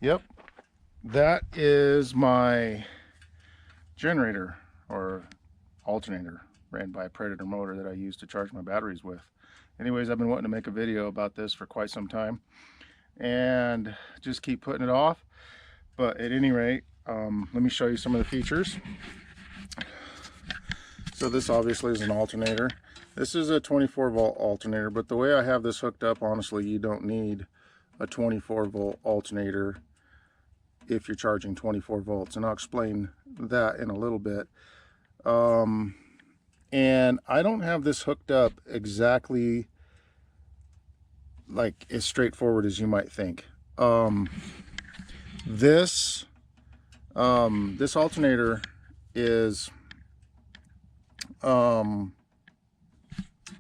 Yep, that is my generator or alternator ran by a Predator motor that I use to charge my batteries with. Anyways, I've been wanting to make a video about this for quite some time and just keep putting it off. But at any rate, let me show you some of the features. So this obviously is an alternator. This is a 24-volt alternator, but the way I have this hooked up, honestly, you don't need a 24-volt alternator if you're charging 24 volts, and I'll explain that in a little bit. And I don't have this hooked up exactly like as straightforward as you might think. This alternator is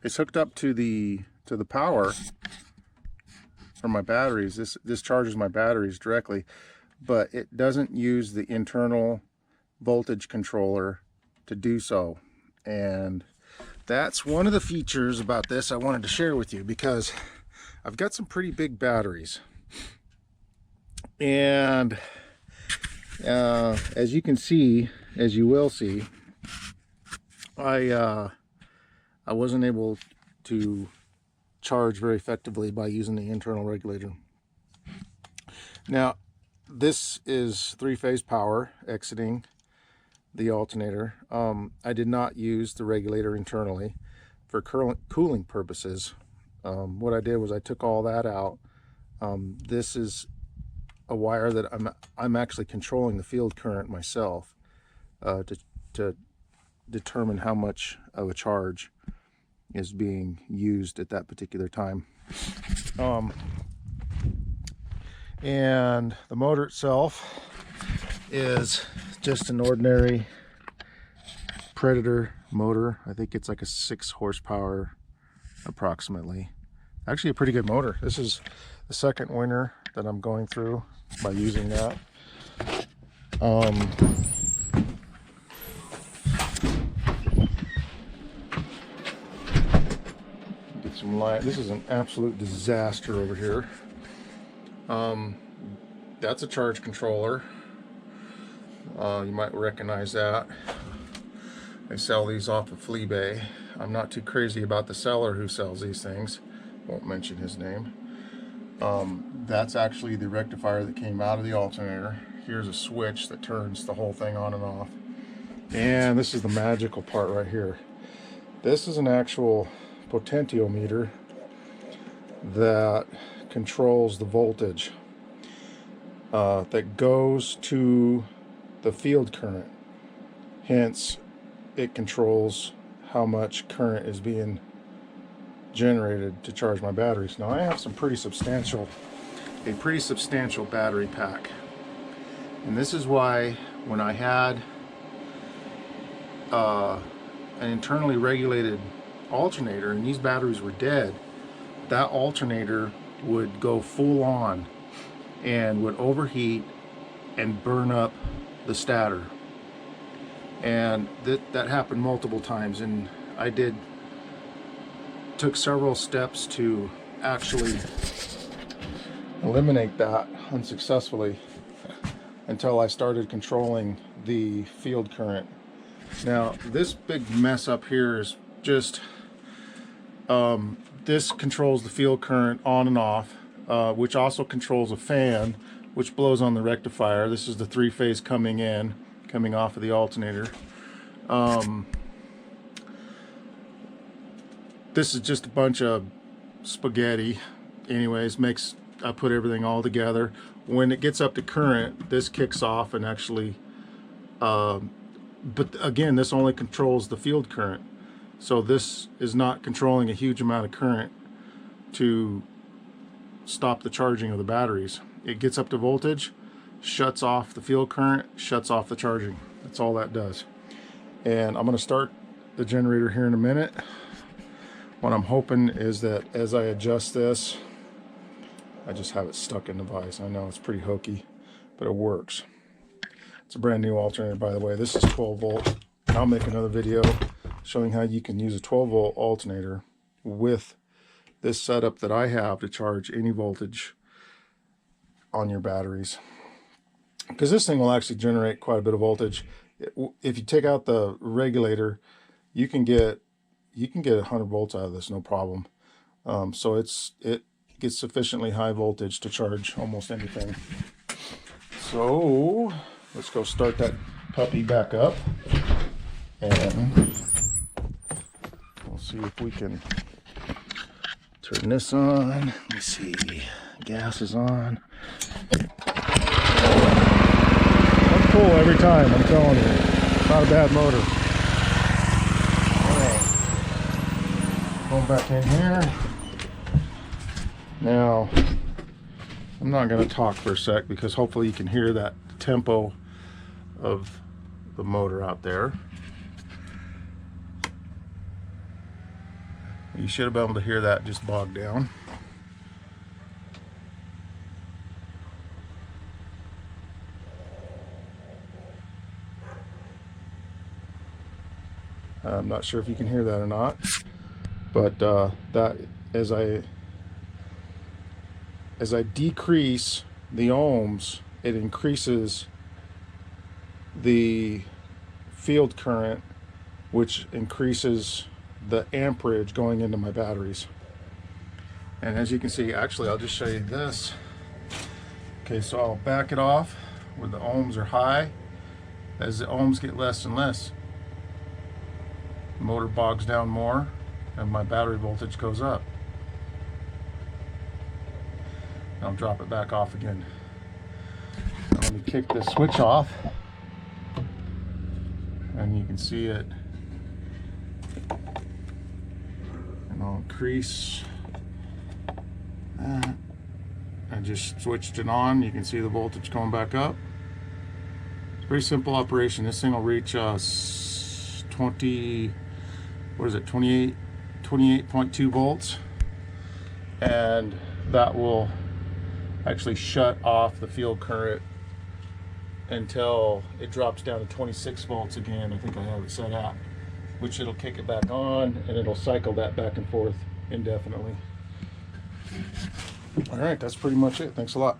it's hooked up to the power for my batteries. This charges my batteries directly, but it doesn't use the internal voltage controller to do so. And that's one of the features about this I wanted to share with you, because I've got some pretty big batteries, and as you can see, as you will see, I wasn't able to charge very effectively by using the internal regulator. Now, this is three-phase power exiting the alternator. I did not use the regulator internally for cooling purposes. What I did was I took all that out. This is a wire that I'm actually controlling the field current myself to determine how much of a charge is being used at that particular time. And the motor itself is just an ordinary Predator motor. I think it's like a 6 horsepower approximately. Actually a pretty good motor. This is the second winter that I'm going through by using that. Get some light. This is an absolute disaster over here. That's a charge controller. You might recognize that. They sell these off of Fleabay. I'm not too crazy about the seller who sells these things. Won't mention his name. That's actually the rectifier that came out of the alternator. Here's a switch that turns the whole thing on and off. And this is the magical part right here. This is an actual potentiometer that controls the voltage that goes to the field current. Hence, it controls how much current is being generated to charge my batteries. Now I have a pretty substantial battery pack, and this is why when I had an internally regulated alternator and these batteries were dead, that alternator would go full on and would overheat and burn up the stator. And that happened multiple times, and I took several steps to actually eliminate that unsuccessfully until I started controlling the field current. Now this big mess up here is just this controls the field current on and off, which also controls a fan which blows on the rectifier. This is the three-phase coming off of the alternator. This is just a bunch of spaghetti. Anyways, I put everything all together. When it gets up to current, this kicks off and actually, but again, this only controls the field current. So this is not controlling a huge amount of current to stop the charging of the batteries. It gets up to voltage, shuts off the field current, shuts off the charging. That's all that does. And I'm going to start the generator here in a minute. What I'm hoping is that as I adjust this, I just have it stuck in the vise. I know it's pretty hokey, but it works. It's a brand new alternator, by the way. This is 12 volt. I'll make another video showing how you can use a 12 volt alternator with this setup that I have to charge any voltage on your batteries. because this thing will actually generate quite a bit of voltage. If you take out the regulator, you can get 100 volts out of this, no problem. So it gets sufficiently high voltage to charge almost anything. So let's go start that puppy back up, and we'll see if we can turn this on. Let me see. Gas is on. That's cool every time, I'm telling you. Not a bad motor. Alright. Going back in here. Now, I'm not going to talk for a sec because hopefully you can hear that tempo of the motor out there. You should have been able to hear that just bogged down. I'm not sure if you can hear that or not, but that as I decrease the ohms, it increases the field current, which increases the amperage going into my batteries. And as you can see, actually I'll just show you this. Okay, so I'll back it off where the ohms are high. As the ohms get less and less, the motor bogs down more and my battery voltage goes up. I'll drop it back off again. Now let me kick this switch off, and you can see it. And I'll increase that. I just switched it on. You can see the voltage going back up. It's a very simple operation. This thing will reach 28.2 volts, and that will actually shut off the field current until it drops down to 26 volts again. I think I have it set at, which it'll kick it back on, and it'll cycle that back and forth indefinitely. All right, that's pretty much it. Thanks a lot.